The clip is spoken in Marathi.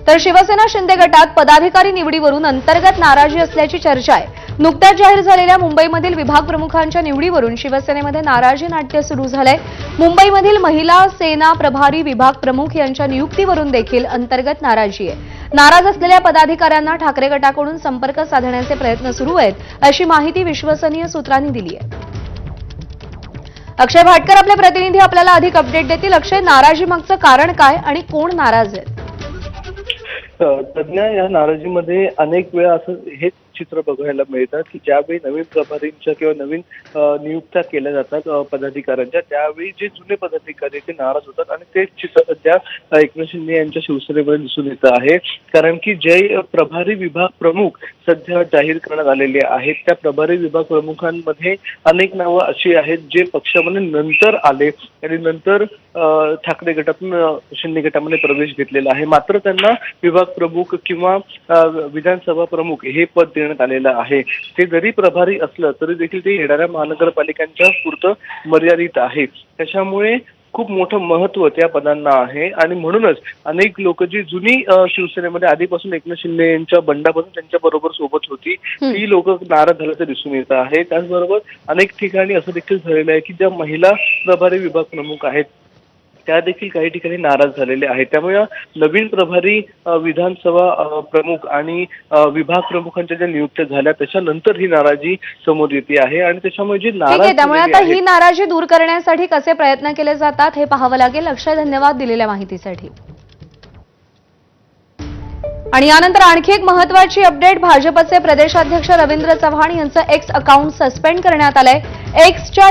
तर शिवसेना शिंदे गटात पदाधिकारी निवडीवरून अंतर्गत नाराजी असल्याची चर्चा आहे। नुकत्याच जाहीर झालेल्या मुंबईमधील विभाग प्रमुखांच्या निवडीवरून शिवसेनेमध्ये नाराजी नाट्य सुरू झालंय। मुंबईमधील महिला सेना प्रभारी विभाग प्रमुख यांच्या नियुक्तीवरून देखील अंतर्गत नाराजी आहे। नाराज असलेल्या पदाधिकाऱ्यांना ठाकरे गटाकडून संपर्क साधण्याचे प्रयत्न सुरू आहेत, अशी माहिती विश्वसनीय सूत्रांनी दिली आहे। अक्षय भाटकर आपले प्रतिनिधी आपल्याला अधिक अपडेट देतील। अक्षय, नाराजी मागचं कारण काय आणि कोण नाराज आहे? तज्ञ या नाराजीमध्ये अनेक वेळा असं हेच चित्र बघायला मिळतात की ज्यावेळी नवीन प्रभारींच्या किंवा नवीन नियुक्त्या केल्या जातात पदाधिकाऱ्यांच्या, त्यावेळी जे जुने पदाधिकारी ते नाराज होतात आणि तेच चित्र सध्या एकनाथ शिंदे यांच्या शिवसेनेमध्ये दिसून येतं आहे। कारण की जे प्रभारी विभाग प्रमुख सध्या जाहीर करण्यात आलेले आहेत, त्या प्रभारी विभाग प्रमुखांमध्ये अनेक नावं अशी आहेत जे पक्षामध्ये नंतर आले आणि नंतर ठाकरे गटातून शिंदे गटामध्ये प्रवेश घेतलेला आहे। मात्र त्यांना विभाग प्रमुख किंवा विधानसभा प्रमुख हे पद देण्यात आलेलं आहे। ते जरी प्रभारी असलं तरी देखील ते येणाऱ्या महानगरपालिकांच्या पुरतं मर्यादित आहे। त्याच्यामुळे खूप मोठं महत्व त्या पदांना आहे आणि म्हणूनच अनेक लोक जी जुनी शिवसेनेमध्ये आधीपासून एकनाथ शिंदे यांच्या बंडापासून त्यांच्या बरोबर सोबत होती, ती लोक नाराज झाल्याचं दिसून येत आहे। त्याचबरोबर अनेक ठिकाणी असं देखील झालेलं आहे की ज्या महिला प्रभारी विभाग प्रमुख आहेत त्या देखील काही ठिकाणी नाराज झालेले आहेत। त्यामुळे नवीन प्रभारी विधानसभा प्रमुख आणि विभाग प्रमुखांच्या ज्या नियुक्त्या झाल्या त्याच्यानंतर ही नाराजी समोर येते आहे आणि त्याच्यामुळे जी नाराजी त्यामुळे आता ही नाराजी दूर करण्यासाठी कसे प्रयत्न केले जातात हे पाहावं लागेल। अक्षय, धन्यवाद दिलेल्या माहितीसाठी। आणि यानंतर आणखी एक महत्त्वाची अपडेट, भाजपचे प्रदेशाध्यक्ष रवींद्र चव्हाण यांचं एक्स अकाउंट सस्पेंड करण्यात आलंय। एक्सच्या